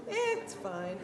It's fine.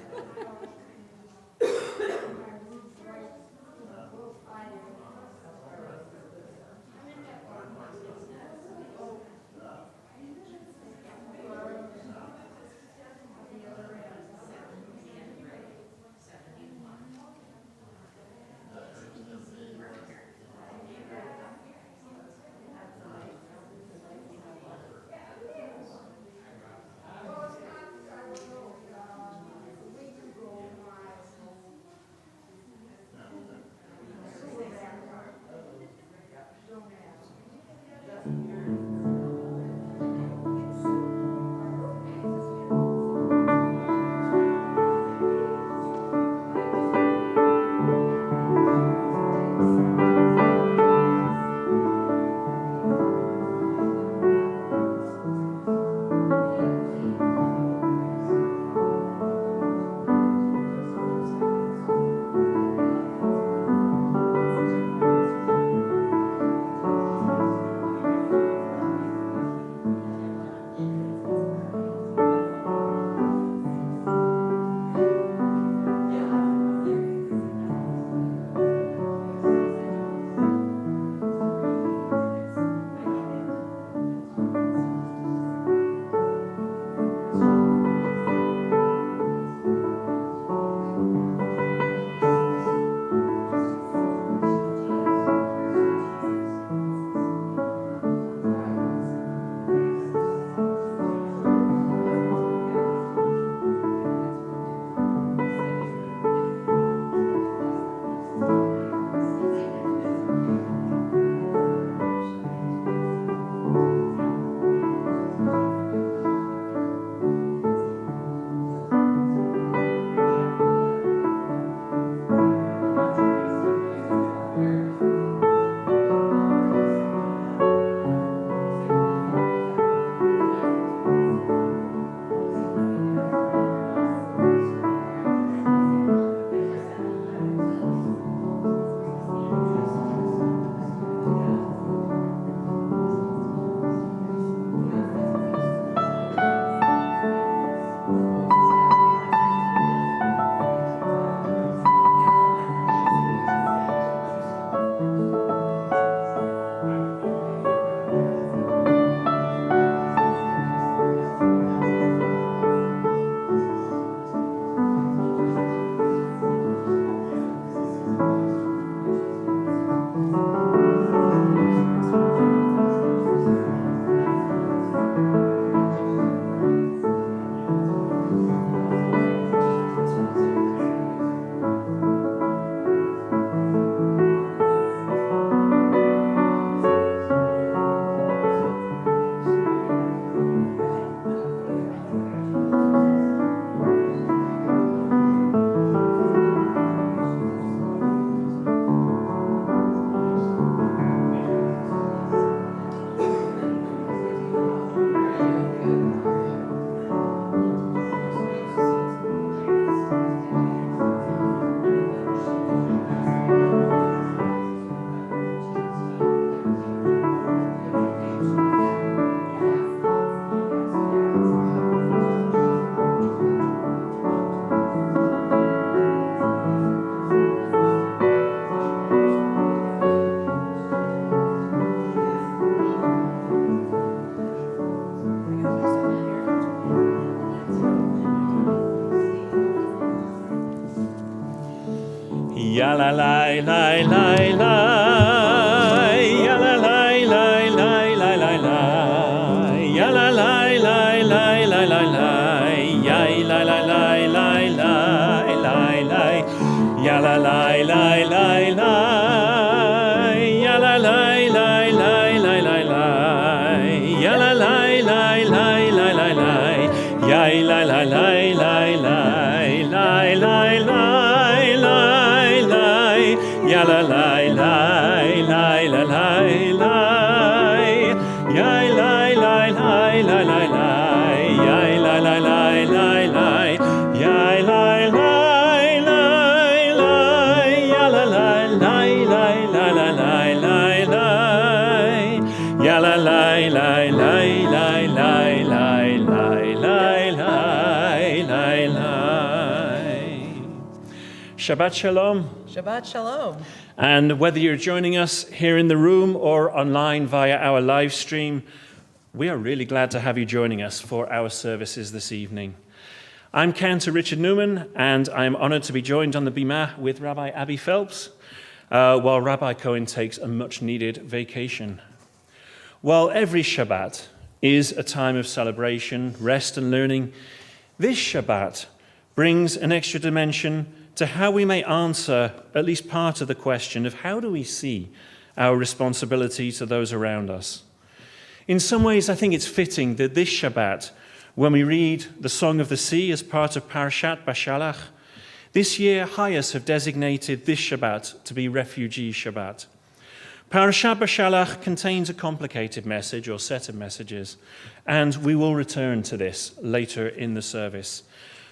Ya la la la la la, ya la la la la la la la, ya la la la la la la la. la la la la la la la ya la la la la la ya la la la la la la la ya la la la la la la la ya la la la la la la la la la ya la la la la la la la ya la la la la la la ya la la la la la ya la la la la ya la la la la la la la la ya la la la la la la la. Shabbat Shalom. Shabbat Shalom. And whether you're joining us here in the room or online via our live stream, we are really glad to have you joining us for our services this evening. I'm Cantor Richard Newman, and I'm honored to be joined on the Bimah with Rabbi Abby Phelps, while Rabbi Cohen takes a much-needed vacation. While every Shabbat is a time of celebration, rest, and learning, this Shabbat brings an extra dimension to how we may answer at least part of the question of how do we see our responsibility to those around us. In some ways, I think it's fitting that this Shabbat, when we read the Song of the Sea as part of Parashat Bashalach, this year Hayas have designated this Shabbat to be Refugee Shabbat. Parashat Bashalach contains a complicated message or set of messages, and we will return to this later in the service.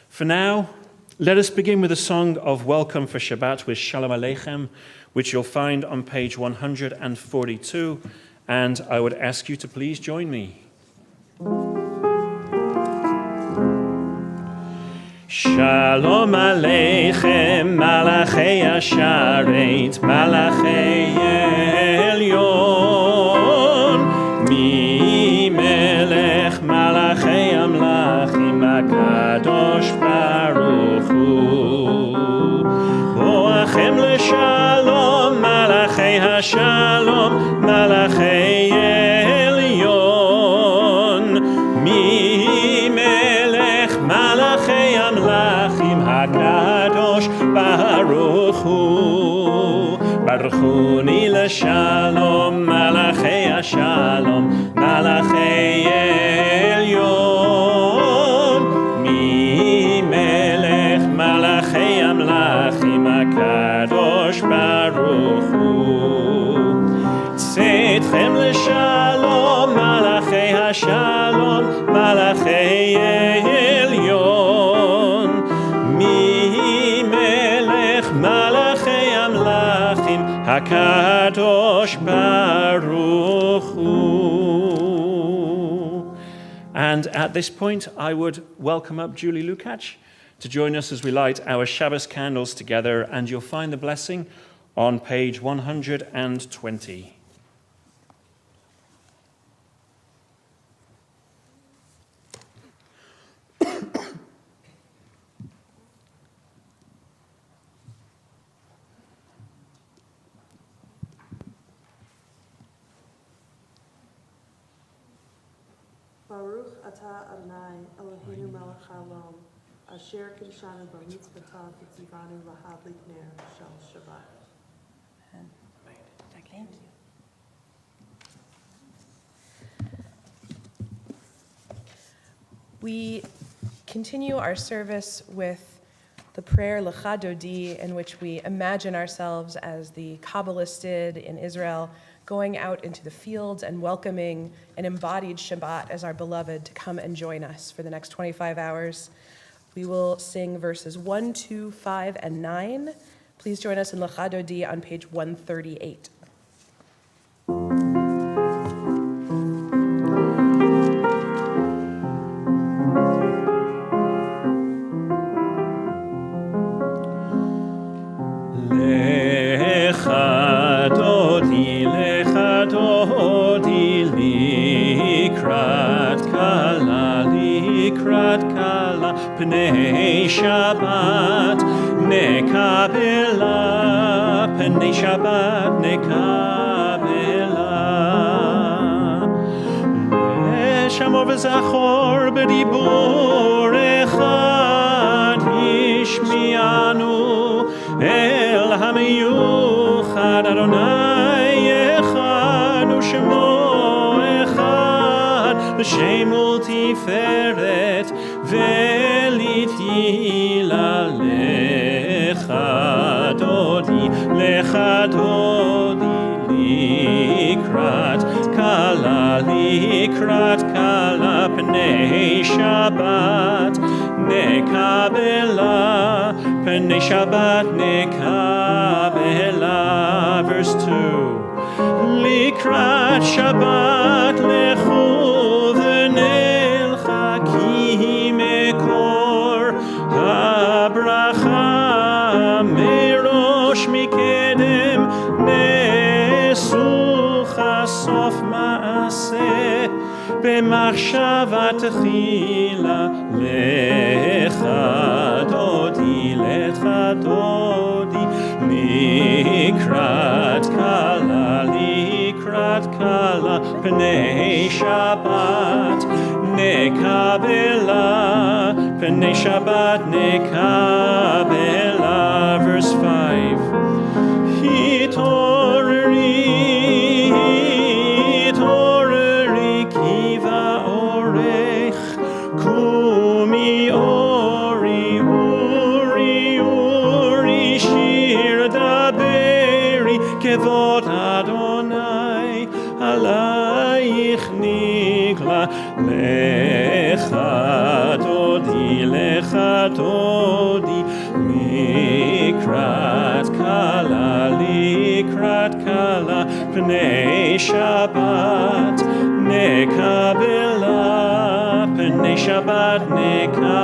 For now, let us begin with a song of welcome for Shabbat with Shalom Aleichem, which you'll find on page 142, and I would ask you to please join me. Shalom Aleichem, Malachei Asharet, Malachei Elyon, Mi Melech Malachei Amlachim HaKadosh Baruch Hu, Boachem Leshalom, Malachei HaShalom, Malachei Elyon, Mi Melech Malachei Amlachim HaKadosh Baruch Hu, Baruchuni Leshalom, Malachei HaShalom, Malachei Elyon, Mi Melech Malachei Amlachim HaKadosh Baruch Hu, Tzedchem Leshalom, Malachei HaShalom, Malachei Elyon, Mi Melech Malachei Amlachim HaKadosh Baruch Hu. And at this point, I would welcome up Julie Lukács to join us as we light our Shabbos candles together, and you'll find the blessing on page 120. Baruch atah Adonai Eloheinu melech haolam, asher kiddushanu b'mitzvotav v'tzivanu lahadlik ner shel Shabbat. We continue our service with the prayer Lecha Dodi, in which we imagine ourselves as the Kabbalists did in Israel, going out into the fields and welcoming an embodied Shabbat as our beloved to come and join us for the next 25 hours. We will sing verses 1, 2, 5, and 9. Please join us in Lecha Dodi on page 138. Pnei Shabbat nekabela, Pnei Shabbat nekabela. Leshamor v'zachor b'diburecha, השמיענו אל המיוחד אדוני אחד ושמו אחד לשם ולתפארת ולתהילה לך דודי לקראת כלה פני שבת נקבלה פני שבת נקבלה verse 2 לקראת שבת לכו ונלכה כי מקור הברכה מראש מקדם נסוך סוף מעשה במחשבה תחילה לך דודי לקראת כלה פני שבת נקבלה פני שבת נקבלה verse 5 התעוררי כי באורך קומי אורי שיר דברי כבוד אדוני עלייך נגלה לך דודי לקראת כלה פני שבת נקבלה פני שבת נקבלה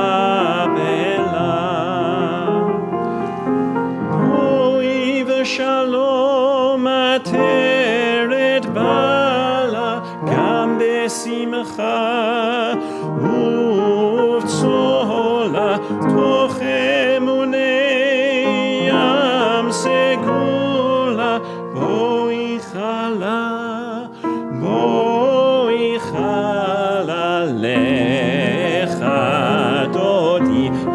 בואי ושלום עטרת בעלה גם בשמחה ובצהלה תוך אמוני ים סגולה בואי חלה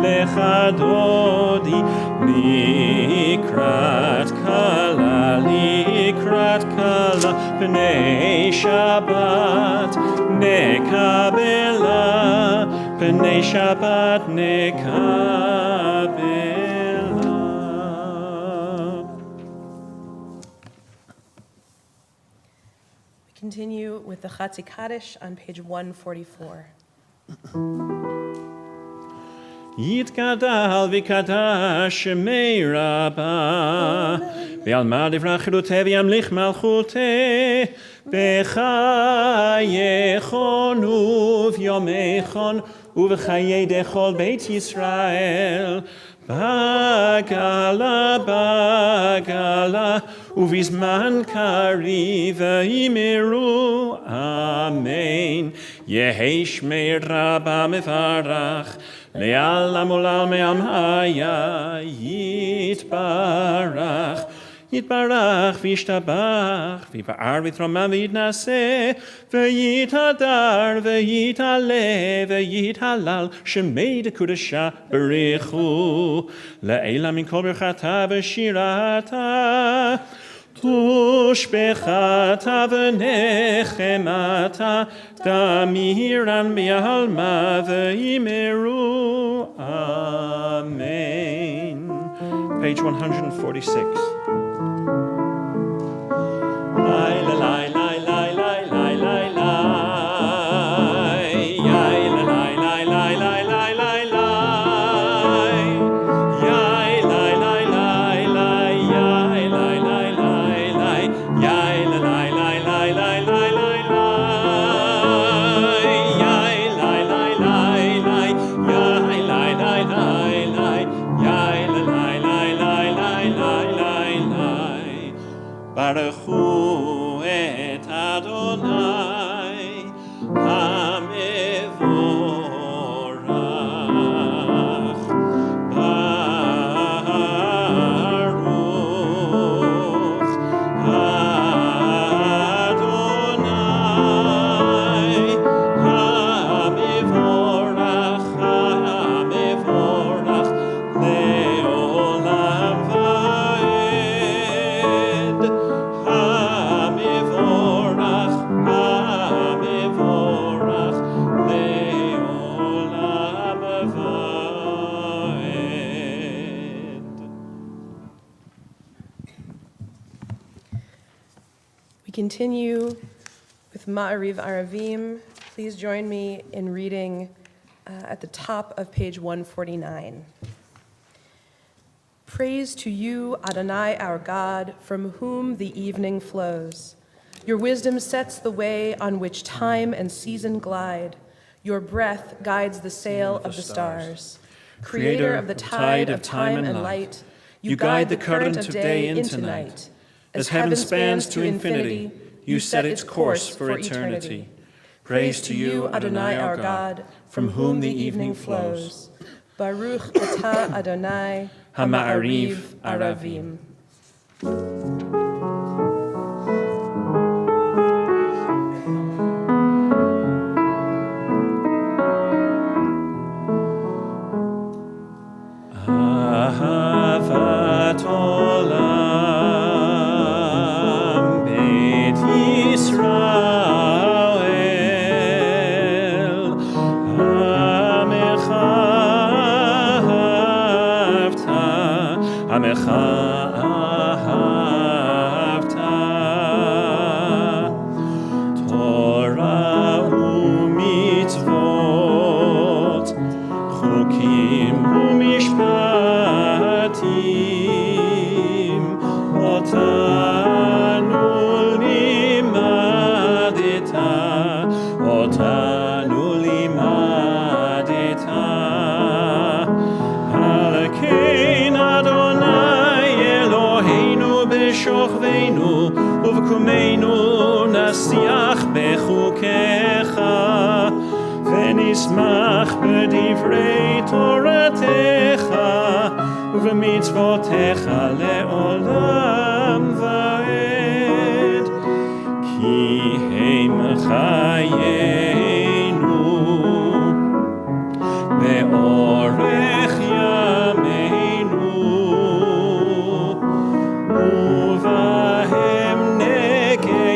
לך דודי לקראת כלה פני שבת נקבלה פני שבת נקבלה. Continue with the Chatzi Kaddish on page 144. יתגדל ויקדש שמי רבה ועלמא דברה חירותה וימליך מלכותה בחייכון וביומייכון ובחיי דכל בית ישראל בגלה ובזמן קריב ויאמרו אמן יהי שמי רבה מברך לעולם עולם היה יתברך וישתבח ויפאר ויתרומם ויתנשא ויתהדר ויתעלה ויתהלל שמי דקודשה ברכו לעילא מן כל ברכתה ושירתה תושבחתה ונחמתה תמירן בעלמא ויאמרו אמן. Page 146. ברכו את אדוני המבורך ברוך אדוני המבורך continue with Ma'ariv Aravim. Please join me in reading at the top of page 149. Praise to you, Adonai, our God, from whom the evening flows. Your wisdom sets the way on which time and season glide. Your breath guides the sail of the stars. Creator of the tide of time and light, you guide the current of day into night. As heaven spans to infinity, you set its course for eternity. Praise to you, Adonai, our God, from whom the evening flows. Baruch atah Adonai, Hama'ariv Aravim. Ahavat olam Beit Yisrael Amecha ahavta Torah u'mitzvot chukim u'mishpatim otanu limadeta Halakein Adonai Eloheinu b'shochveinu uv'kumeinu nasiach bechukecha v'nismach b'divrei toratecha uv'mitzvotecha le'olam va'ed ki heim chayenu ve'orech yameinu uvahem neke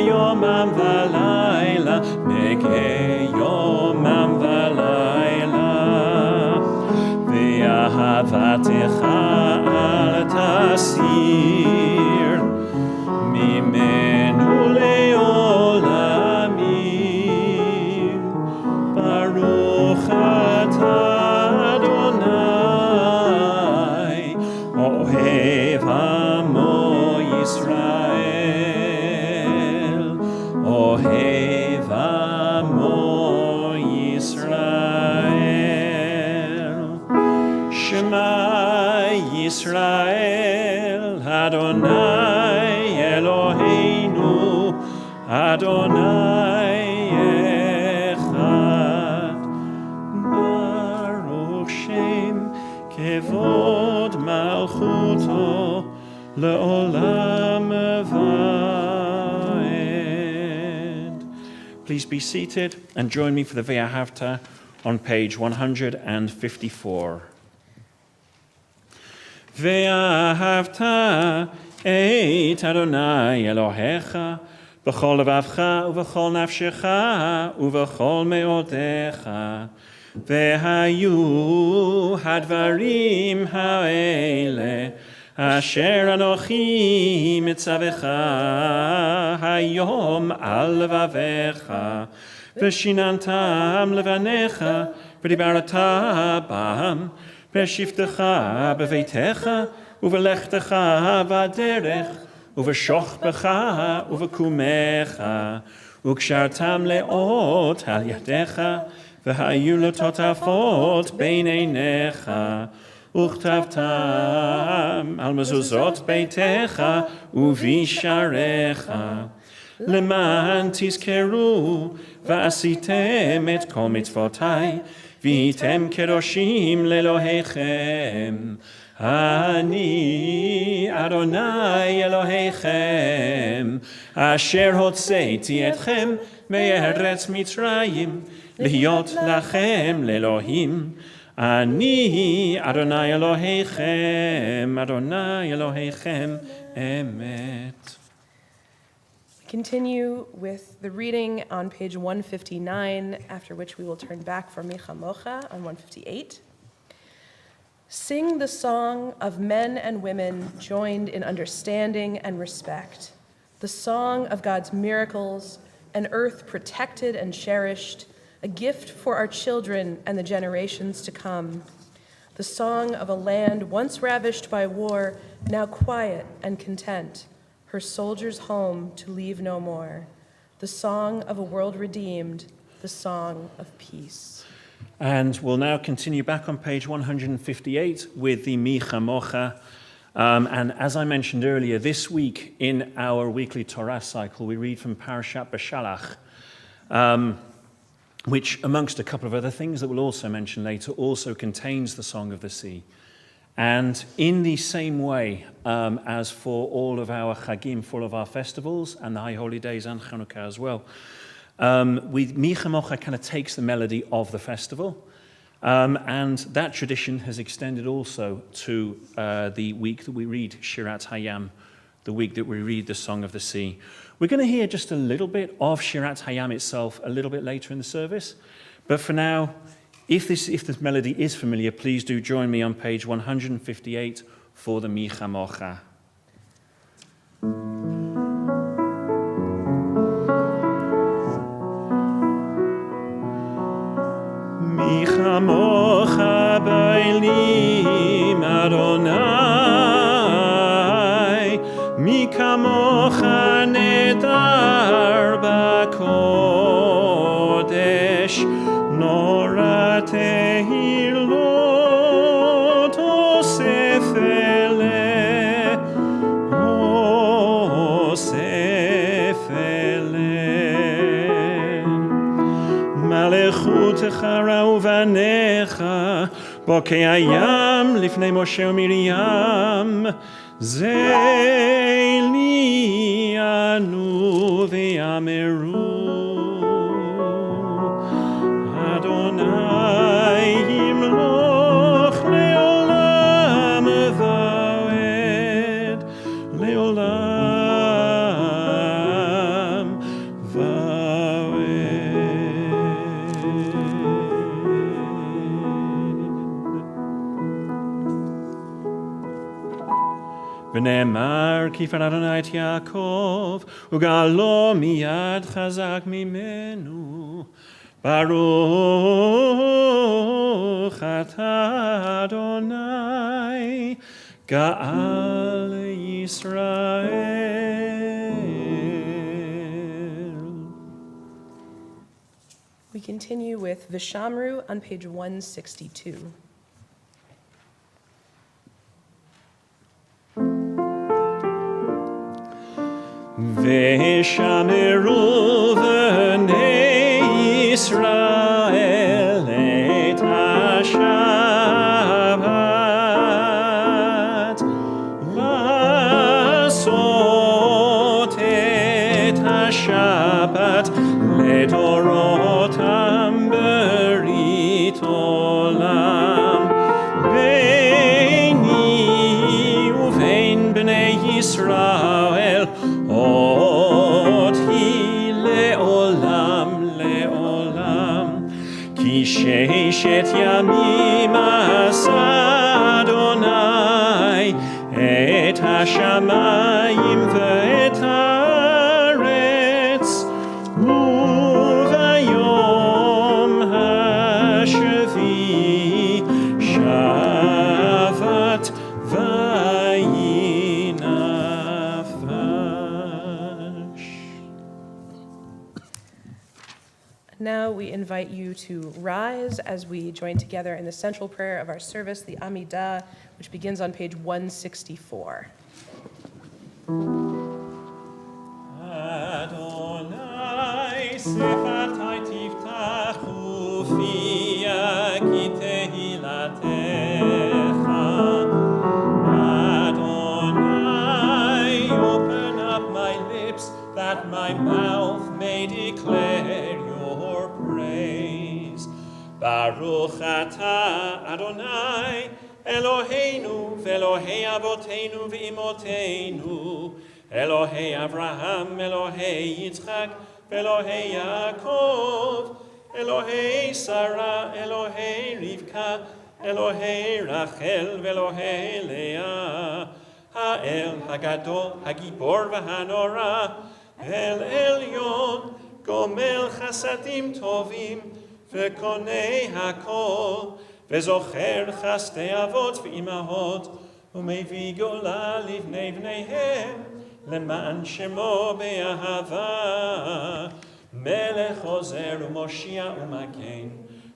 yomam v'layla ve'ahavatecha al tasir mimenu le'olamim Baruch atah Adonai ohev amo Yisrael ohev amo Yisrael Shema Yisrael Adonai Eloheinu Adonai Echad Baruch Shem Kevod Malchuto Le'olam Va'ed. Please be seated and join me for the Ve'ahavta on page 154. Ve'ahavta et Adonai Elohecha b'chol levavcha uv'chol nafshecha uv'chol me'odecha ve'hayu hadvarim ha'ele asher anochi mitzavecha hayom al levavecha v'shinantam levanecha v'dibarata bam v'shiftecha b'veitecha uv'lechtecha v'aderech uv'shochbecha uv'kumecha u'kshartam le'ot al yadecha v'hayu l'totafot bein einecha u'chtavtam al mezuzot beitecha u'visharecha leman tizkeru v'asitem et kol mitzvotai v'hitem kedoshim le'lohechem Ani Adonai Elohechem Asher hotzeiti etchem me'eretz Mitzrayim Lihyot lachem le'Elohim Ani Adonai Elohechem Adonai Elohechem Emet. Continue with the reading on page 159, after which we will turn back for Micha Mocha on 158. Sing the song of men and women joined in understanding and respect, the song of God's miracles, an earth protected and cherished, a gift for our children and the generations to come. The song of a land once ravished by war, now quiet and content, her soldiers home to leave no more. The song of a world redeemed, the song of peace. And we'll now continue back on page 158 with the Mi Chamocha. And as I mentioned earlier, this week in our weekly Torah cycle, we read from Parashat Beshalach, which, amongst a couple of other things that we'll also mention later, also contains the Song of the Sea. And in the same way as for all of our Chagim, for all of our festivals, and the High Holy Days and Chanukah as well, Mi Chamocha kind of takes the melody of the festival, and that tradition has extended also to the week that we read Shirat Hayam, the week that we read the Song of the Sea. We're going to hear just a little bit of Shirat Hayam itself a little bit later in the service, but for now, if this melody is familiar, please do join me on page 158 for the Mi Chamocha. Mi chamocha ba'elim Adonai, mi kamocha nedar ba'kodesh, nora tehilot osef ele, osef ele. Malechutecha ra'uvanecha, bokei hayam lifnei Moshe u'Miriam, ze li anu ve'ameru, Adonai yimloch le'olam va'ed, le'olam va'ed. V'ne'emar kifar Adonai et Yaakov, u'galo miyad chazak mimenu, Baruch atah Adonai, Ga'al Yisrael. We continue with Vishamru on page 162. Veshameru v'nei Yisrael et ha-Shabbat, lasot et ha-Shabbat ledorotam berit olam, beini uvein bnei Yisrael, Od hi le'olam, le'olam, ki sheishet yamim asa Adonai, et hashamayim ve'et haaretz, uvayom hashvi, shavat vayinafash. Now we invite you to rise as we join together in the central prayer of our service, the Amidah, which begins on page 164. Adonai sefatai tiftachu fia ki tehilatecha. Adonai, open up my lips that my mouth may declare your praise. Baruch atah Adonai, Eloheinu ve'Elohei avoteinu ve'imoteinu, Elohei Avraham, Elohei Yitzchak, ve'Elohei Yaakov, Elohei Sarah, Elohei Rivka, Elohei Rachel, ve'Elohei Leah, האל הגדול, הגיבור והנורא, אל עליון, גומל חסדים טובים, וקונה הכל, וזוכר חסדי אבות ואימהות, ומביא גאולה לבני בניהם, למען שמו באהבה. מלך עוזר ומושיע ומגן,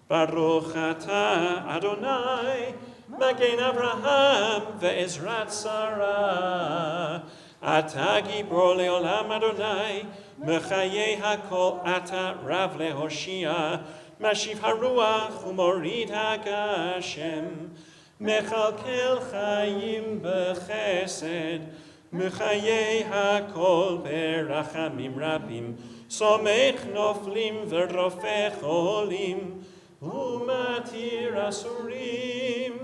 ברוך אתה אדוני, מגן אברהם ועזרת שרה. אתה גיבור לעולם אדוני, מחיי הכל אתה רב להושיע, משיב הרוח ומוריד הגשם, מכלכל חיים בחסד, מחיי הכל ברחמים רבים, סומך נופלים ורופא חולים, ומתיר אסורים,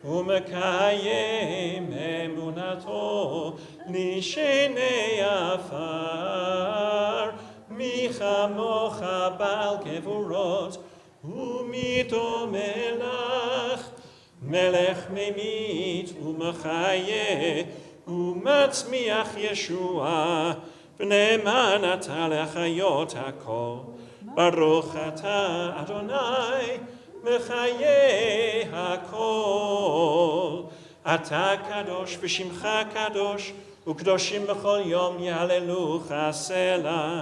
ומקיים אמונתו לשני עפר. מי כמוך בעל גבורות, ומי דומה לך, מלך ממית ומחיה, ומצמיח ישועה, ונאמן אתה לחיות הכל. ברוך אתה אדוני, מחיי הכל. אתה קדוש ושמך קדוש, וקדושים בכל יום יהללוך סלה.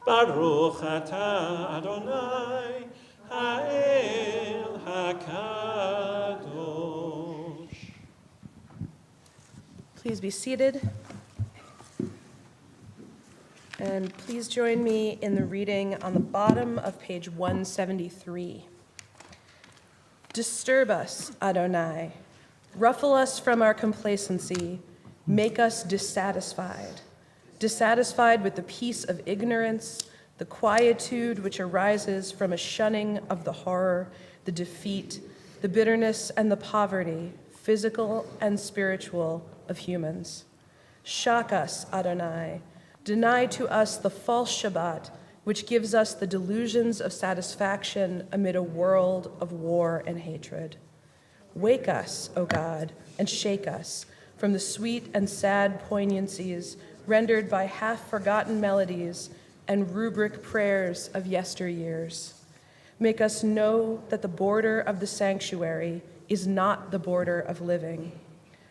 ברוך אתה אדוני, האל הקדוש. Please be seated. And please join me in the reading on the bottom of page 173. Disturb us, Adonai. Ruffle us from our complacency. Make us dissatisfied. Dissatisfied with the peace of ignorance, the quietude which arises from a shunning of the horror, the defeat, the bitterness, and the poverty, physical and spiritual, of humans. Shock us, Adonai. Deny to us the false Shabbat, which gives us the delusions of satisfaction amid a world of war and hatred. Wake us, O God, and shake us from the sweet and sad poignancies rendered by half-forgotten melodies and rubric prayers of yesteryears. Make us know that the border of the sanctuary is not the border of living,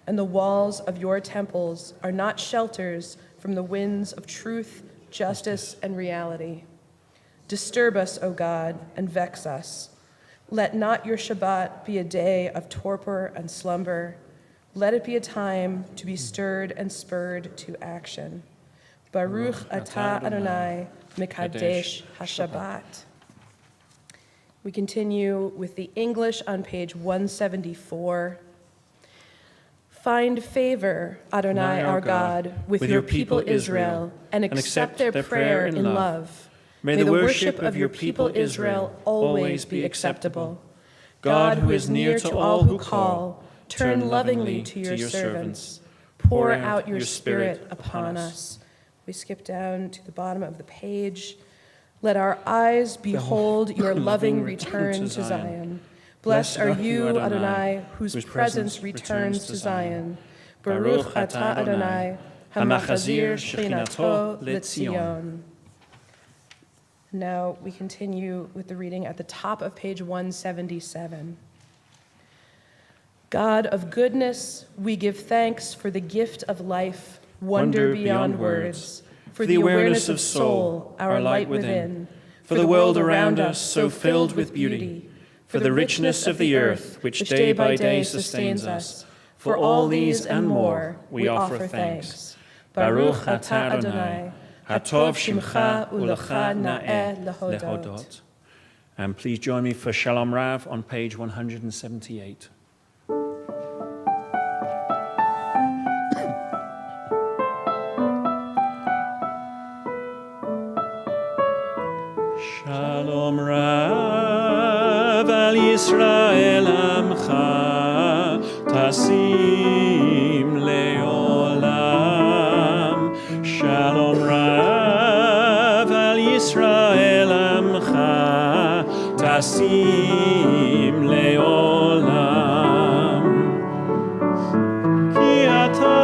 and the walls of your temples are not shelters from the winds of truth, justice, and reality. Disturb us, O God, and vex us. Let not your Shabbat be a day of torpor and slumber. Let it be a time to be stirred and spurred to action. Baruch atah Adonai, Mekadesh HaShabbat. We continue with the English on page 174. Find favor, Adonai our God, with your people Israel, and accept their prayer in love. May the worship of your people Israel always be acceptable. God, who is near to all who call, turn lovingly to your servants. Pour out your Spirit upon us. We skip down to the bottom of the page. Let our eyes behold your loving return to Zion. Blessed are you, Adonai, whose presence returns to Zion. Baruch atah Adonai, hamachazir shechinato letzion. Now we continue with the reading at the top of page 177. God of goodness, we give thanks for the gift of life, wonder beyond words, for the awareness of soul, our light within, for the world around us so filled with beauty, for the richness of the earth, which day by day sustains us. For all these and more, we offer thanks. Baruch atah Adonai, hatov shimcha ulecha na'eh lehodot. And please join me for Shalom Rav on page 178. Shalom Rav al Yisrael amcha tasim leolam. Shalom Rav al Yisrael amcha tasim leolam. Ki ata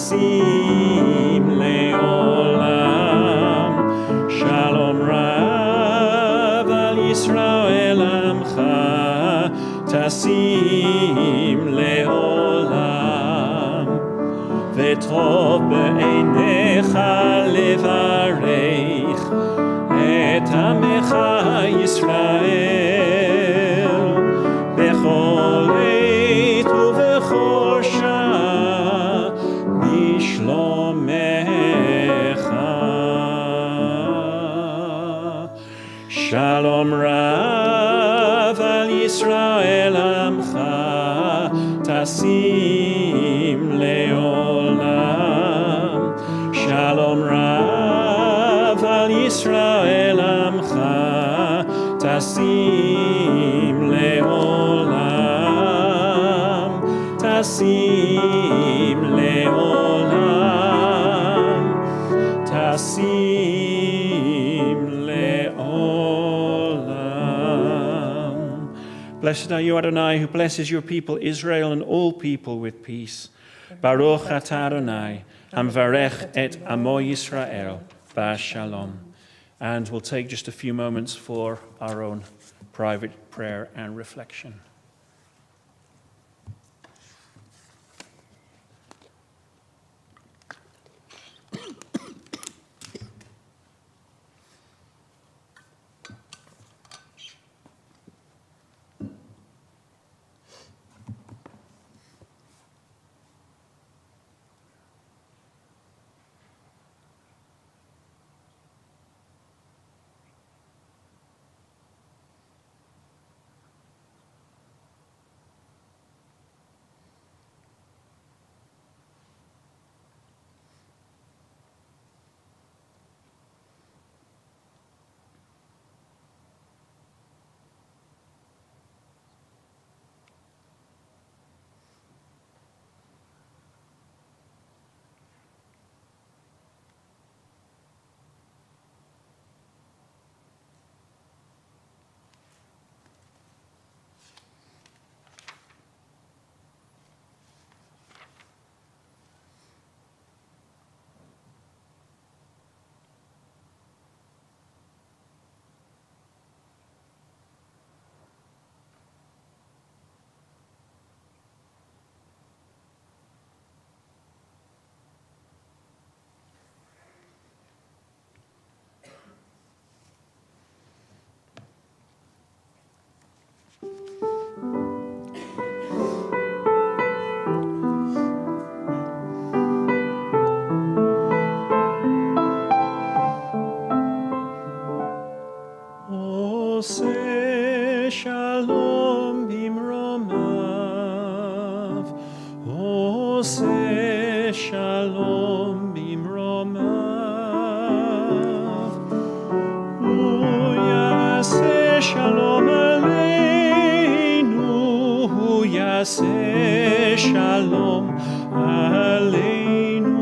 tasim leolam. Shalom rav al Yisrael amcha, tasim leolam. V'tov be'einecha levarech et amecha Yisrael bechol עת ובכל שעה בשלומך. Shalom rav al Yisrael amcha, tasim leolam. Shalom rav al Yisrael amcha, tasim leolam. Tasim leolam. Tasim leolam. Blessed are you, Adonai, who blesses your people Israel and all people with peace. Baruch atah Adonai, hamvarech et amo Yisrael, b'shalom. And we'll take just a few moments for our own private prayer and reflection. Ose shalom bimromav, Ose shalom bimromav, Uyase shalom aleinu, Uyase shalom aleinu.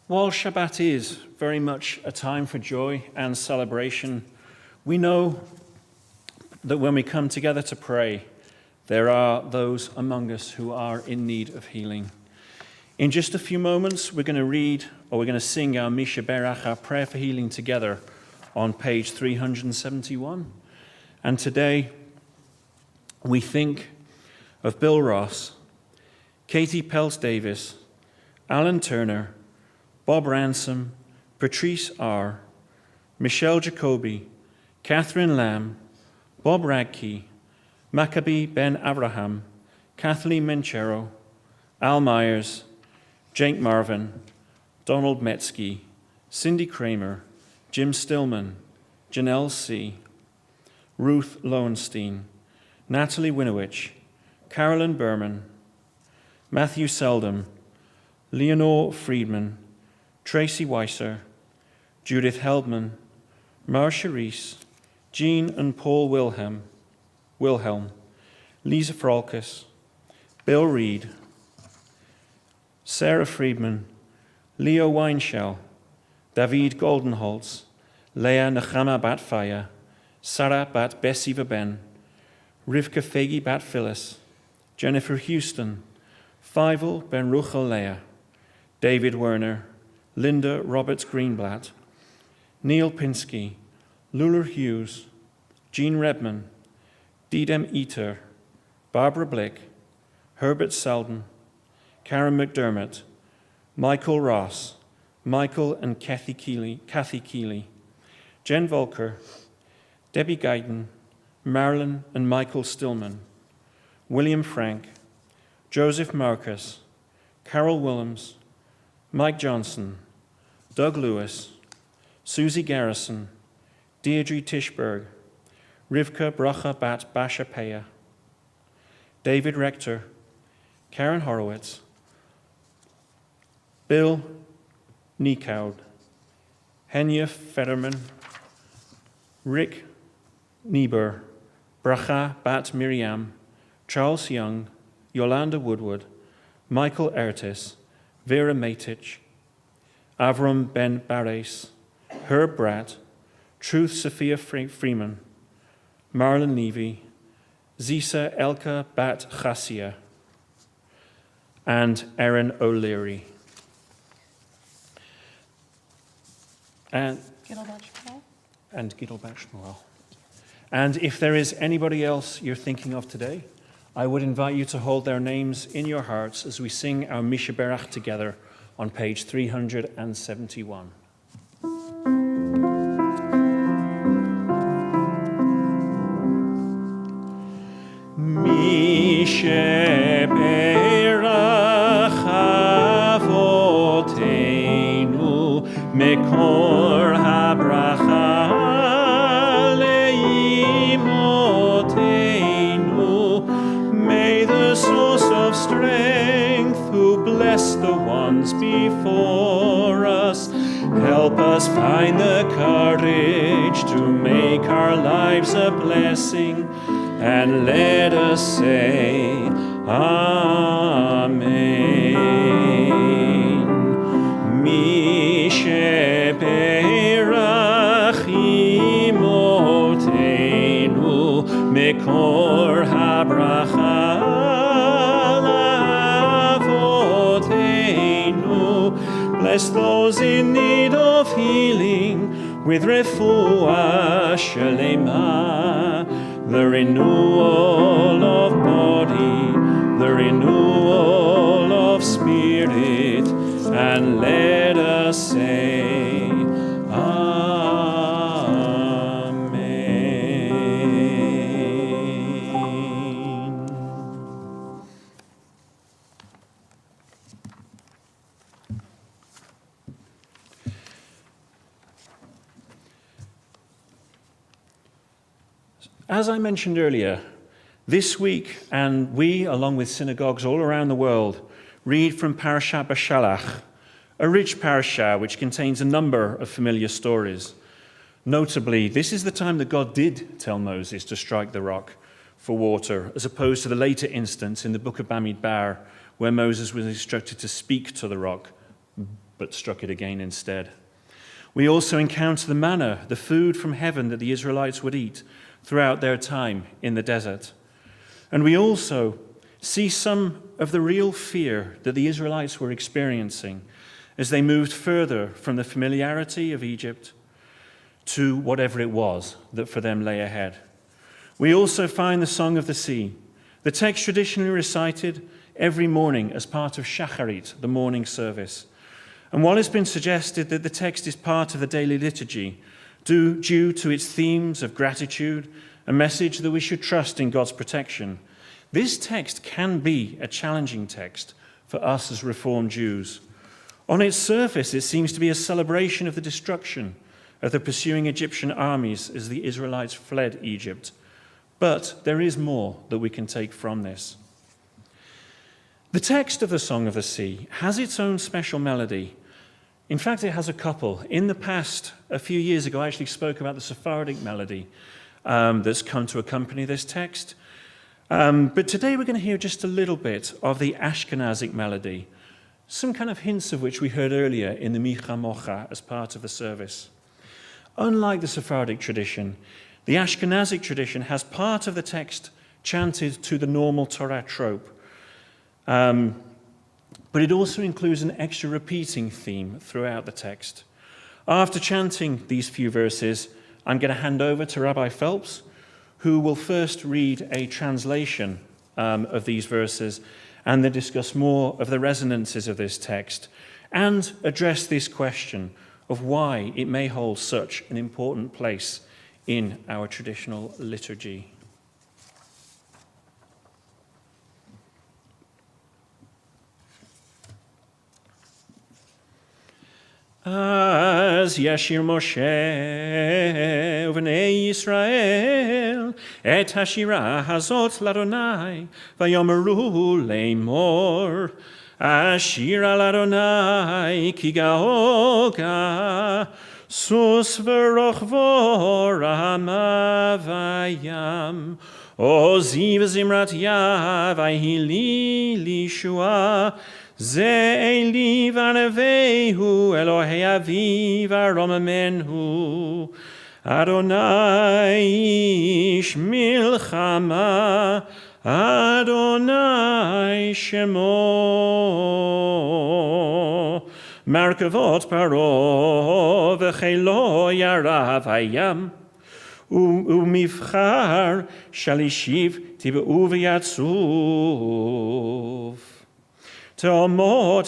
While Shabbat is very much a time for joy and celebration, we know that when we come together to pray, there are those among us who are in need of healing. In just a few moments, we're going to read, or we're going to sing our Misha Berach, our prayer for healing together on page 371. And today, we think of Bill Ross, Katie Pels-Davis, Alan Turner, Bob Ransom, Patrice R., Michelle Jacoby, Catherine Lamb, Bob Radke, Maccabi Ben Abraham, Kathleen Menchero, Al Myers, Jake Marvin, Donald Metzke, Cindy Kramer, Jim Stillman, Janelle C., Ruth Lowenstein, Natalie Winowich, Carolyn Berman, Matthew Seldom, Leonore Friedman, Tracy Weiser, Judith Heldman, Marcia Rees, Jean and Paul Wilhelm, Lisa Frolkes, Bill Reed, Sarah Friedman, Leo Weinschell, David Goldenholz, Leah Nechama bat Faya, Sarah bat Bessie Verben, Rivka Fegi bat Phyllis, Jennifer Houston, Fievel Ben Ruchel Leah, David Werner, Linda Roberts Greenblatt, Neil Pinsky, Luller Hughes, Jean Redman, Didem Eater, Barbara Blick, Herbert Selden, Karen McDermott, Michael Ross, Michael and Kathy Keeley, Jen Volker, Debbie Guyton, Marilyn and Michael Stillman, William Frank, Joseph Marcus, Carol Willems, Mike Johnson, Doug Lewis, Susie Garrison, Deirdre Tischberg, Rivka Bracha bat Basha Peya, David Rector, Karen Horowitz, Bill Niekoud, Henya Federman, Rick Niebuhr, Bracha bat Miriam, Charles Young, Yolanda Woodward, Michael Ertis, Vera Matic, Avram Ben Bares, Herb Bratt, Truth Sophia Freeman, Marlon Levy, Zisa Elka Bat Chassia, and Erin O'Leary. And Giddelbach Shmuel. And if there is anybody else you're thinking of today, I would invite you to hold their names in your hearts as we sing our Misha Berach together on page 371. Misha Berach Avotenu Mekor HaBracha strength, who bless the ones before us. Help us find the courage to make our lives a blessing, and let us say, Amen. Mi sheberach imotenu mekor habracha. Bless those in need of healing with refuah shelema, the renewal of body, the renewal of spirit, and let us say, As I mentioned earlier, this week, and we, along with synagogues all around the world, read from Parashat Bashalach, a rich parasha which contains a number of familiar stories. Notably, this is the time that God did tell Moses to strike the rock for water, as opposed to the later instance in the book of Bamidbar, where Moses was instructed to speak to the rock, but struck it again instead. We also encounter the manna, the food from heaven that the Israelites would eat throughout their time in the desert. And we also see some of the real fear that the Israelites were experiencing as they moved further from the familiarity of Egypt to whatever it was that for them lay ahead. We also find the Song of the Sea, the text traditionally recited every morning as part of Shacharit, the morning service. And while it's been suggested that the text is part of the daily liturgy, due to its themes of gratitude, a message that we should trust in God's protection, this text can be a challenging text for us as Reformed Jews. On its surface, it seems to be a celebration of the destruction of the pursuing Egyptian armies as the Israelites fled Egypt. But there is more that we can take from this. The text of the Song of the Sea has its own special melody. In fact, it has a couple. In the past, a few years ago, I actually spoke about the Sephardic melody that's come to accompany this text. But today we're going to hear just a little bit of the Ashkenazic melody, some kind of hints of which we heard earlier in the Micha Mocha as part of the service. Unlike the Sephardic tradition, the Ashkenazic tradition has part of the text chanted to the normal Torah trope, but it also includes an extra repeating theme throughout the text. After chanting these few verses, I'm going to hand over to Rabbi Phelps, who will first read a translation of these verses and then discuss more of the resonances of this text and address this question of why it may hold such an important place in our traditional liturgy. אז ישיר משה ובני ישראל את השירה הזאת לאדוני ויאמרו לאמור השירה לאדוני כי גאוגה סוס ורוכבו רמה וים עוזי וזמרת יה ויהי לי לישועה זה אלי ונביהו אלוהי אבי ורוממנו אדוני איש מלחמה אדוני שמו מרכבות פרעה וחילו ירב הים ומבחר שלישיב טבעו ויצוף תאומות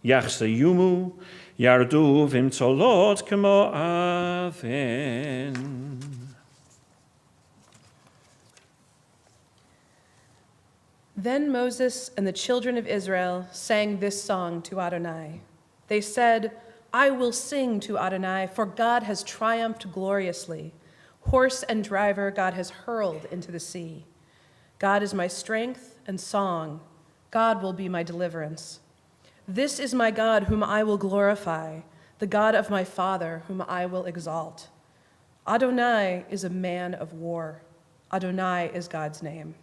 יחסיומו, ירדו ומצולות כמו אבן. Then Moses and the children of Israel sang this song to Adonai. They said, I will sing to Adonai, for God has triumphed gloriously. Horse and driver God has hurled into the sea. God is my strength and song. God will be my deliverance. This is my God whom I will glorify, the God of my father whom I will exalt. Adonai is a man of war. Adonai is God's name.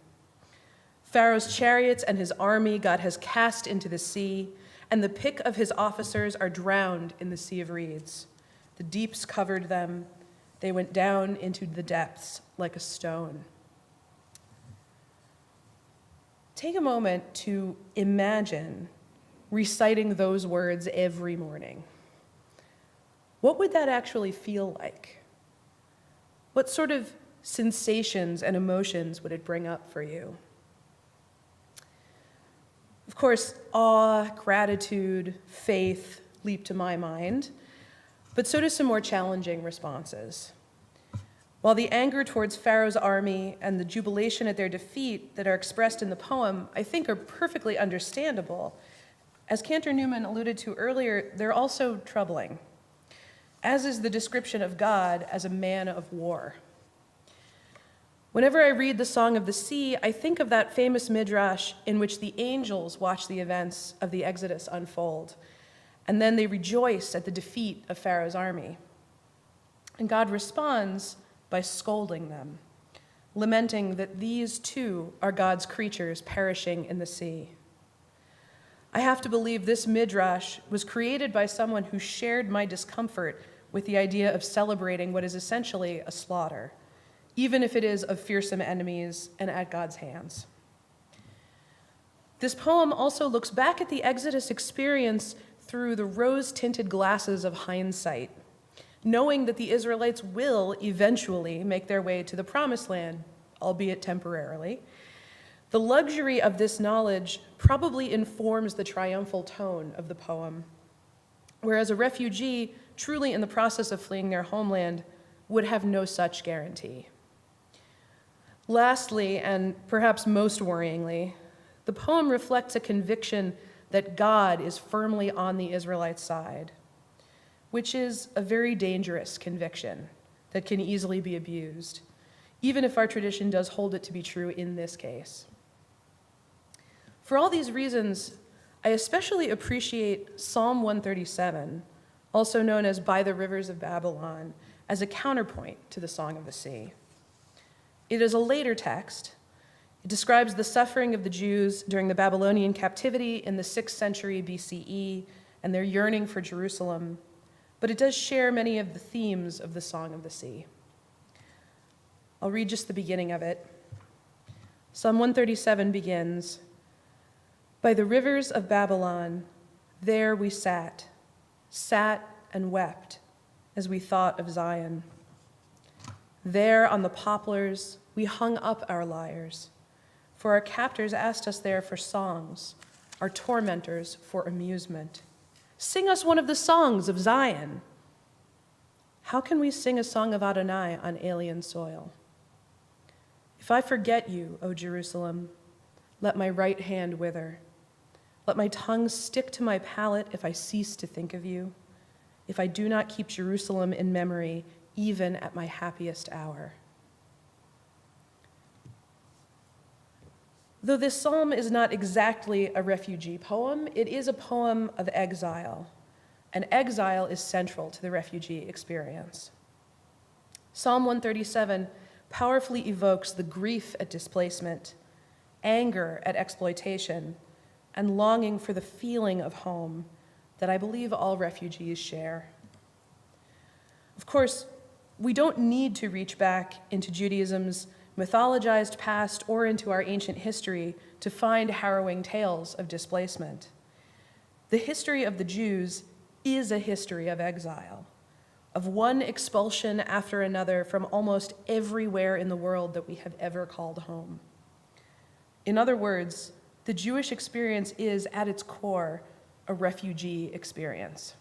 Pharaoh's chariots and his army God has cast into the sea, and the pick of his officers are drowned in the sea of reeds. The deeps covered them. They went down into the depths like a stone. Take a moment to imagine reciting those words every morning. What would that actually feel like? What sort of sensations and emotions would it bring up for you? Of course, awe, gratitude, faith leap to my mind, but so do some more challenging responses. While the anger towards Pharaoh's army and the jubilation at their defeat that are expressed in the poem, I think, are perfectly understandable, as Cantor Newman alluded to earlier, they're also troubling, as is the description of God as a man of war. Whenever I read the Song of the Sea, I think of that famous midrash in which the angels watch the events of the Exodus unfold, and then they rejoice at the defeat of Pharaoh's army. And God responds by scolding them, lamenting that these too are God's creatures perishing in the sea. I have to believe this midrash was created by someone who shared my discomfort with the idea of celebrating what is essentially a slaughter, even if it is of fearsome enemies and at God's hands. This poem also looks back at the Exodus experience through the rose-tinted glasses of hindsight, knowing that the Israelites will eventually make their way to the Promised Land, albeit temporarily. The luxury of this knowledge probably informs the triumphal tone of the poem, whereas a refugee, truly in the process of fleeing their homeland, would have no such guarantee. Lastly, and perhaps most worryingly, the poem reflects a conviction that God is firmly on the Israelites' side, which is a very dangerous conviction that can easily be abused, even if our tradition does hold it to be true in this case. For all these reasons, I especially appreciate Psalm 137, also known as By the Rivers of Babylon, as a counterpoint to the Song of the Sea. It is a later text. It describes the suffering of the Jews during the Babylonian captivity in the 6th century BCE and their yearning for Jerusalem, but it does share many of the themes of the Song of the Sea. I'll read just the beginning of it. Psalm 137 begins, "By the rivers of Babylon, there we sat and wept as we thought of Zion. There on the poplars we hung up our lyres, for our captors asked us there for songs, our tormentors for amusement. Sing us one of the songs of Zion. How can we sing a song of Adonai on alien soil? If I forget you, O Jerusalem, let my right hand wither. Let my tongue stick to my palate if I cease to think of you, if I do not keep Jerusalem in memory, even at my happiest hour." Though this psalm is not exactly a refugee poem, it is a poem of exile, and exile is central to the refugee experience. Psalm 137 powerfully evokes the grief at displacement, anger at exploitation, and longing for the feeling of home that I believe all refugees share. Of course, we don't need to reach back into Judaism's mythologized past or into our ancient history to find harrowing tales of displacement. The history of the Jews is a history of exile, of one expulsion after another from almost everywhere in the world that we have ever called home. In other words, the Jewish experience is, at its core, a refugee experience.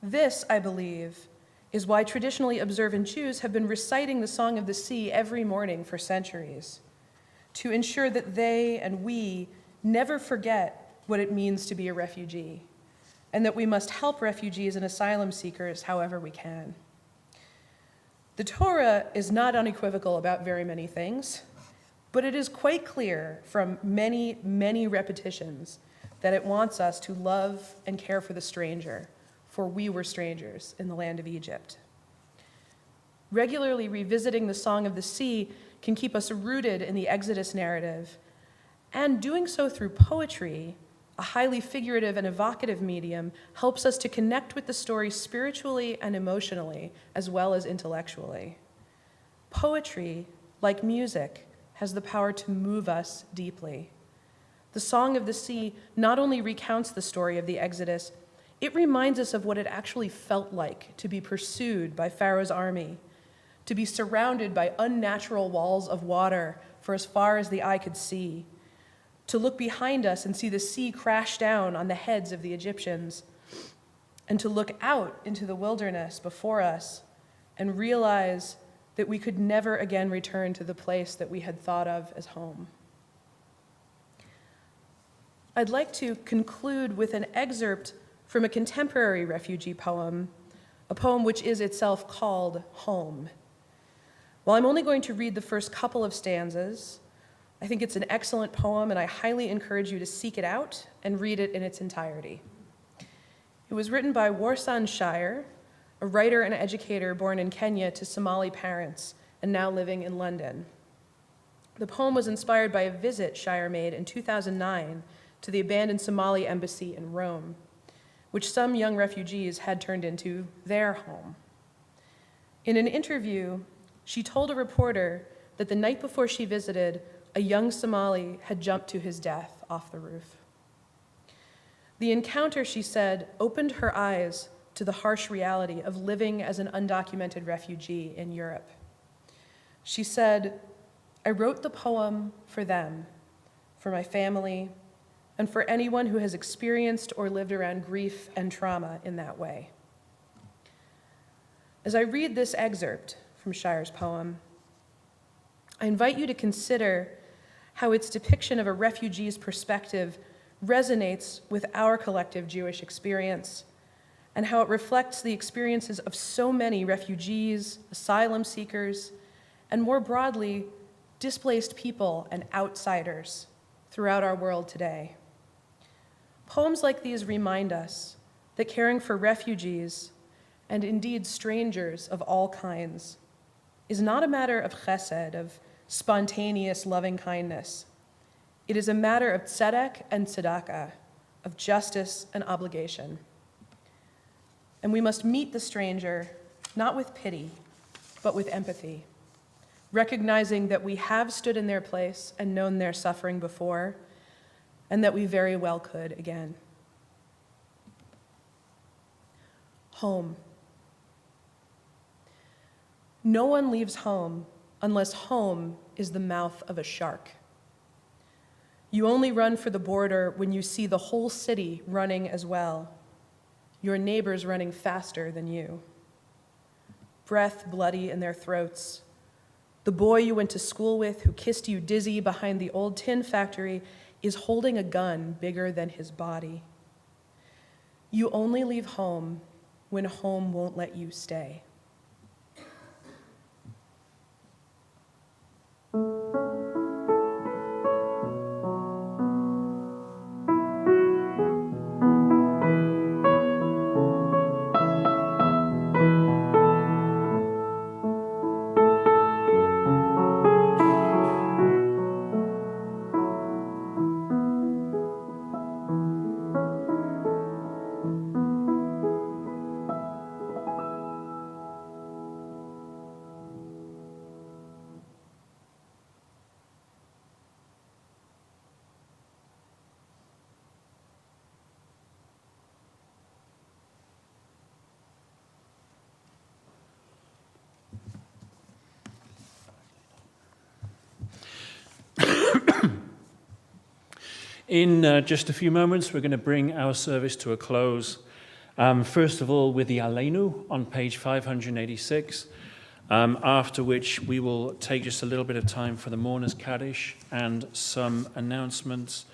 This, I believe, is why traditionally observant Jews have been reciting the Song of the Sea every morning for centuries, to ensure that they and we never forget what it means to be a refugee, and that we must help refugees and asylum seekers however we can. The Torah is not unequivocal about very many things, but it is quite clear from many, many repetitions that it wants us to love and care for the stranger, for we were strangers in the land of Egypt. Regularly revisiting the Song of the Sea can keep us rooted in the Exodus narrative, and doing so through poetry, a highly figurative and evocative medium, helps us to connect with the story spiritually and emotionally, as well as intellectually. Poetry, like music, has the power to move us deeply. The Song of the Sea not only recounts the story of the Exodus, it reminds us of what it actually felt like to be pursued by Pharaoh's army, to be surrounded by unnatural walls of water for as far as the eye could see, to look behind us and see the sea crash down on the heads of the Egyptians, and to look out into the wilderness before us and realize that we could never again return to the place that we had thought of as home. I'd like to conclude with an excerpt from a contemporary refugee poem, a poem which is itself called Home. While I'm only going to read the first couple of stanzas, I think it's an excellent poem, and I highly encourage you to seek it out and read it in its entirety. It was written by Warsan Shire, a writer and educator born in Kenya to Somali parents and now living in London. The poem was inspired by a visit Shire made in 2009 to the abandoned Somali embassy in Rome, which some young refugees had turned into their home. In an interview, she told a reporter that the night before she visited, a young Somali had jumped to his death off the roof. The encounter, she said, opened her eyes to the harsh reality of living as an undocumented refugee in Europe. She said, "I wrote the poem for them, for my family, and for anyone who has experienced or lived around grief and trauma in that way." As I read this excerpt from Shire's poem, I invite you to consider how its depiction of a refugee's perspective resonates with our collective Jewish experience, and how it reflects the experiences of so many refugees, asylum seekers, and more broadly, displaced people and outsiders throughout our world today. Poems like these remind us that caring for refugees, and indeed strangers of all kinds, is not a matter of chesed, of spontaneous loving kindness. It is a matter of tzedek and tzedakah, of justice and obligation. And we must meet the stranger not with pity, but with empathy, recognizing that we have stood in their place and known their suffering before, and that we very well could again. Home. No one leaves home unless home is the mouth of a shark. You only run for the border when you see the whole city running as well, your neighbors running faster than you. Breath bloody in their throats. The boy you went to school with who kissed you dizzy behind the old tin factory is holding a gun bigger than his body. You only leave home when home won't let you stay. In just a few moments, we're going to bring our service to a close. First of all, with the Aleinu on page 586, after which we will take just a little bit of time for the Mourners Kaddish and some announcements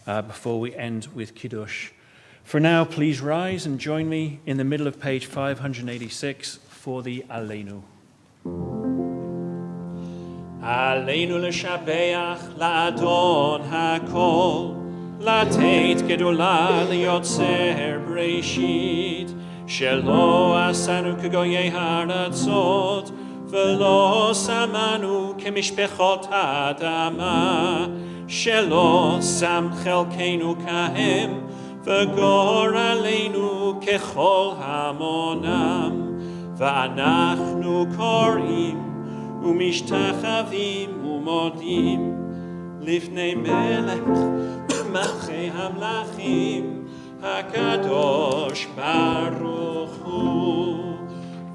before we end with Kiddush. For now, please rise and join me in the middle of page 586 for the Aleinu. עלינו לשבח לאדון הכל, לתת גדולה ליוצר בראשית, שלא עשנו כגויי הארצות, ולא שמנו כמשפחות האדמה, שלא שם חלקנו כהם, וגורלנו ככל המונם, ואנחנו קוראים ומשתחווים ומודים לפני מלך מלכי המלכים הקדוש ברוך הוא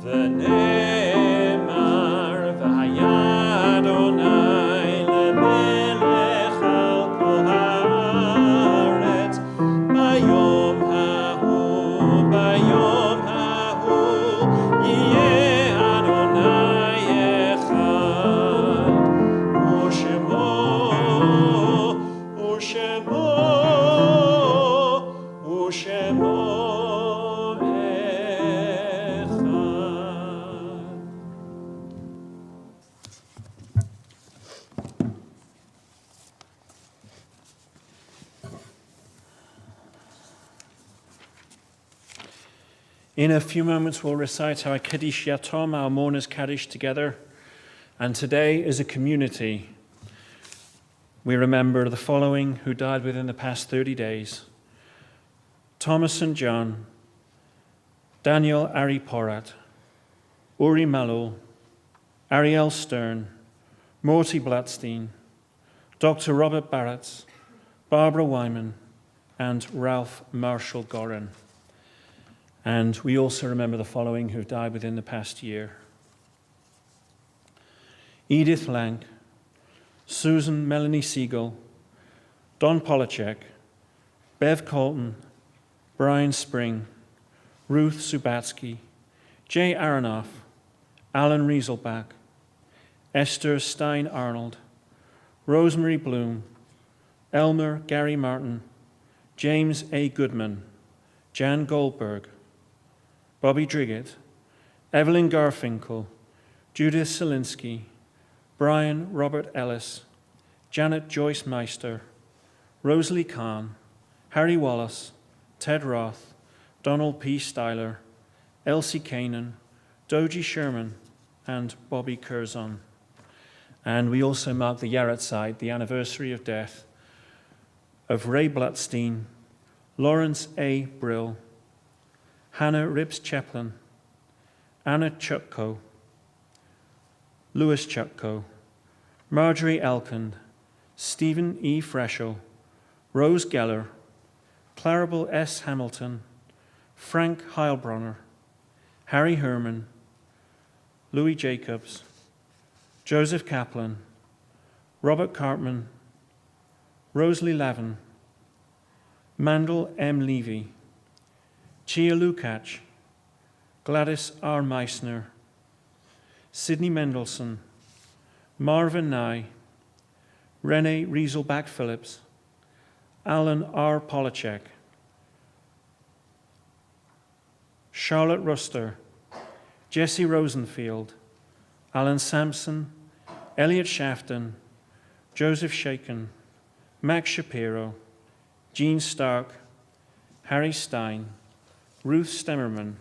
ונאמר והיה אדוני למלך על כל הארץ ביום ההוא יהיה In a few moments, we'll recite our Kaddish Yatom, our Mourners Kaddish together. And today, as a community, we remember the following who died within the past 30 days. Thomas and John, Daniel Ari Porat, Uri Malol, Ariel Stern, Morty Blatstein, Dr. Robert Barretts, Barbara Wyman, and Ralph Marshall Gorin. And we also remember the following who died within the past year. Edith Lang, Susan Melanie Siegel, Don Polachek, Bev Colton, Brian Spring, Ruth Subatsky, Jay Aronoff, Alan Rieselbach, Esther Stein-Arnold, Rosemary Bloom, Elmer Gary Martin, James A. Goodman, Jan Goldberg, Bobby Driggett, Evelyn Garfinkel, Judith Selinsky, Brian Robert Ellis, Janet Joyce Meister, Rosalie Kahn, Harry Wallace, Ted Roth, Donald P. Styler, Elsie Kanan, Doji Sherman, and Bobby Curzon. And we also mark the Yahrzeit, the anniversary of death, of Ray Blutstein, Lawrence A. Brill, Hannah Ribbs Chaplin, Anna Chutko, Louis Chutko, Marjorie Elkind, Stephen E. Freschel, Rose Geller, Clarabelle S. Hamilton, Frank Heilbronner, Harry Herman, Louis Jacobs, Joseph Kaplan, Robert Cartman, Rosalie Lavin, Mandel M. Levy, Chia Lukács, Gladys R. Meissner, Sidney Mendelsohn, Marvin Nye, Renee Rieselbach Phillips, Alan R. Polachek, Charlotte Ruster, Jesse Rosenfield, Alan Sampson, Elliot Shafton, Joseph Shaken, Max Shapiro, Gene Stark, Harry Stein, Ruth Stemmerman,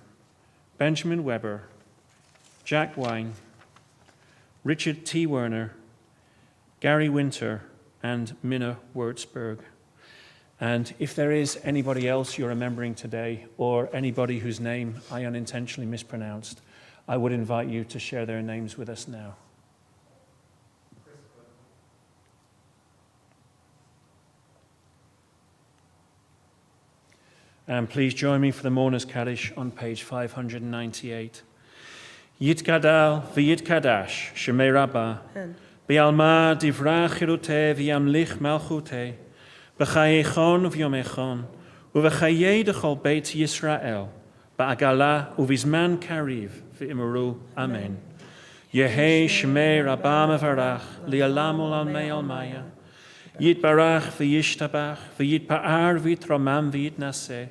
Benjamin Weber, Jack Wine, Richard T. Werner, Gary Winter, and Minna Wurzburg. And if there is anybody else you're remembering today, or anybody whose name I unintentionally mispronounced, I would invite you to share their names with us now. And please join me for the Mourner's Kaddish on page 598. Yitgadal v'yitkadash shemei Rabbah, Be'alma divrach chiruteh v'yamlich malchuteh, B'chayechon v'yomechon, U'v'chayei dechol beit Yisrael, Ba'agala u'vizman kariv v'imaru. Amen. Yehei shemei Rabbah mevarach, Li'alam u'lalmei almaya, Yitbarach v'yishtabach, V'yitpa'ar v'yitromam v'yitnaseh,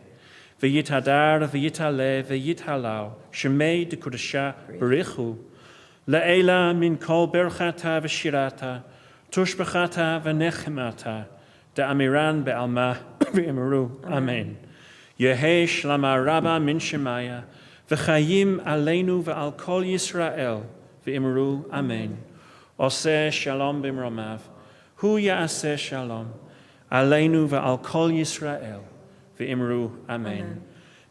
V'yithadar v'yitaleh v'yithalau, Shemei dekudasha berichu, Le'ela min kol berchata v'shirata, Tushbachata v'nechemata, Da'amiran be'alma v'imaru. Amen. Yehei shlama rabba min shemaya, V'chayim aleinu v'al kol Yisrael, v'imaru. Amen. Oseh shalom b'mromav, Hu ya'aseh shalom, aleinu v'al kol Yisrael, v'imru. Amen.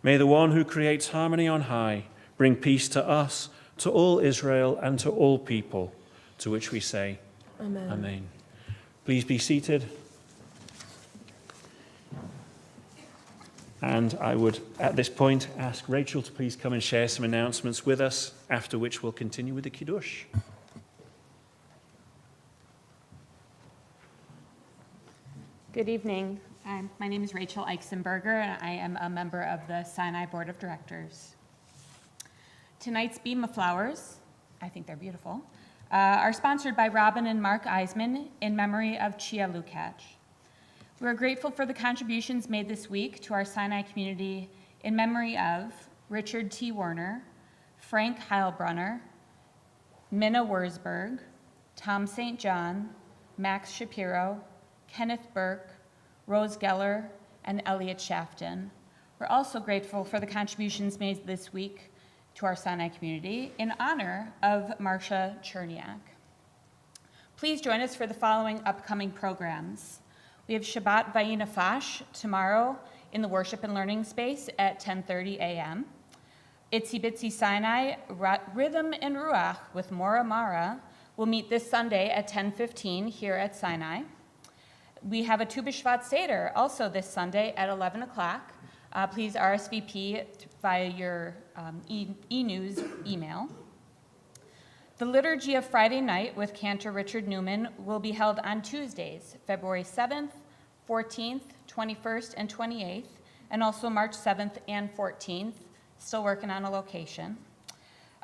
May the one who creates harmony on high bring peace to us, to all Israel, and to all people, to which we say, Amen. Amen. Please be seated. And I would, at this point, ask Rachel to please come and share some announcements with us, after which we'll continue with the Kiddush. Good evening. My name is Rachel Eichsenberger, and I am a member of the Sinai Board of Directors. Tonight's Beam of Flowers, I think they're beautiful, are sponsored by Robin and Mark Eisman in memory of Chia Lukács. We are grateful for the contributions made this week to our Sinai community in memory of Richard T. Werner, Frank Heilbronner, Minna Wurzburg, Tom St. John, Max Shapiro, Kenneth Burke, Rose Geller, and Elliot Shafton. We're also grateful for the contributions made this week to our Sinai community in honor of Marcia Cherniak. Please join us for the following upcoming programs. We have Shabbat Vayinafash tomorrow in the Worship and Learning Space at 10:30 a.m. Itsy Bitsy Sinai Rhythm and Ruach with Mora Mara will meet this Sunday at 10:15 here at Sinai. We have a Tu B'Shvat Seder also this Sunday at 11 o'clock. Please RSVP via your e-news email. The Liturgy of Friday night with Cantor Richard Newman will be held on Tuesdays, February 7th, 14th, 21st, and 28th, and also March 7th and 14th. Still working on a location.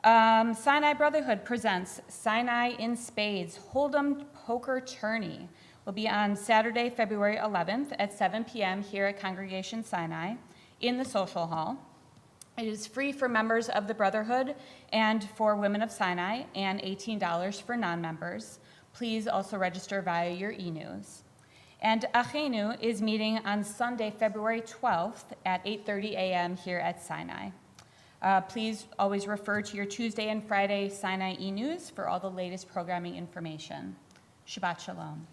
Sinai Brotherhood presents Sinai in Spades Hold'em Poker Tourney. Will be on Saturday, February 11th at 7 p.m. here at Congregation Sinai in the Social Hall. It is free for members of the Brotherhood and for Women of Sinai, and $18 for non-members. Please also register via your e-news. And Achenu is meeting on Sunday, February 12th at 8:30 a.m. here at Sinai. Please always refer to your Tuesday and Friday Sinai e-news for all the latest programming information. Shabbat Shalom.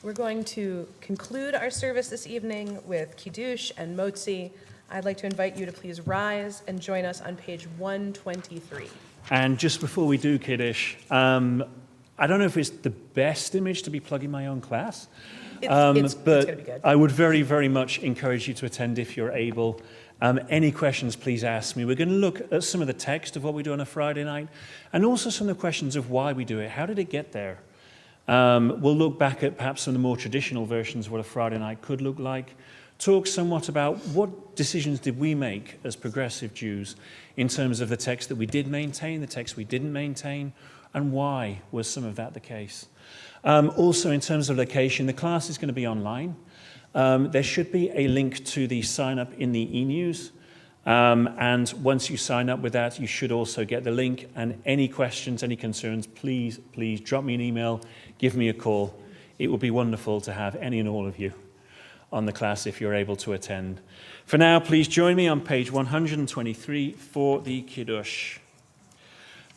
We're going to conclude our service this evening with Kiddush and Motzi. I'd like to invite you to please rise and join us on page 123. And just before we do Kiddush, I don't know if it's the best image to be plugging my own class, It's but going to be good. I would very, very much encourage you to attend if you're able. Any questions, please ask me. We're going to look at some of the text of what we do on a Friday night, and also some of the questions of why we do it. How did it get there? We'll look back at perhaps some of the more traditional versions of what a Friday night could look like, talk somewhat about what decisions did we make as progressive Jews in terms of the text that we did maintain, the text we didn't maintain, and why was some of that the case. Also, in terms of location, the class is going to be online. There should be a link to the sign up in the e-news. And once you sign up with that, you should also get the link. And any questions, any concerns, please drop me an email, give me a call. It would be wonderful to have any and all of you on the class if you're able to attend. For now, please join me on page 123 for the Kiddush.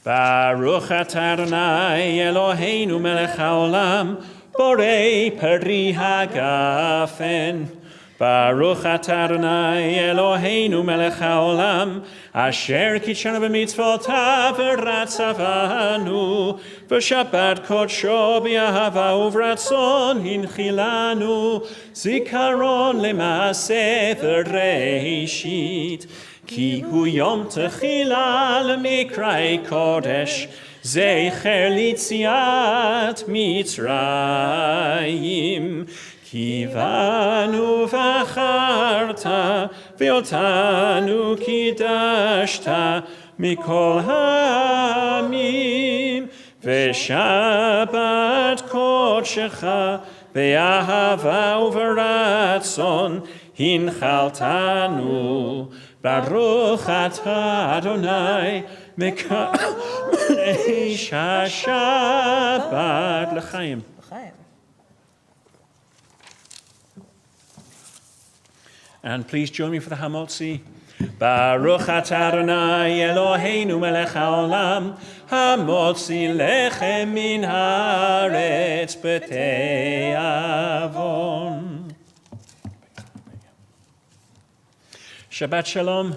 Baruch atah Adonai Eloheinu melech haolam, borei peri hagafen. Baruch atah Adonai Eloheinu melech haolam, asher kitshanu b'mitzvotav v'ratzavanu, v'shabbat kodsho b'ahava uvratzon hinchilanu, zikaron le'maaseh v'reishit, ki hu yom techila l'mikrei kodesh, zecher litziat Mitzrayim. Kivanu v'acharta ve'otanu kidashta mikol ha'amim ve'shabbat kodshecha ve'ahava uv'ratzon hinchaltanu Baruch atah Adonai mekadesh ha'shabbat l'chaim. And please join me for the Hamotzi. Baruch atah Adonai Eloheinu melech haolam, hamotzi lechem min haaretz b'te'avon. Shabbat Shalom.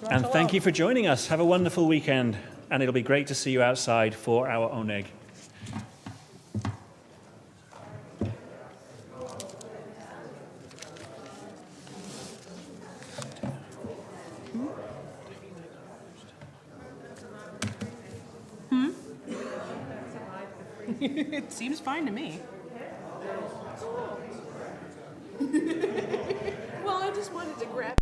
And thank you for joining us. Have a wonderful weekend. And it'll be great to see you outside for our oneg. It seems fine to me. Well, I just wanted to grab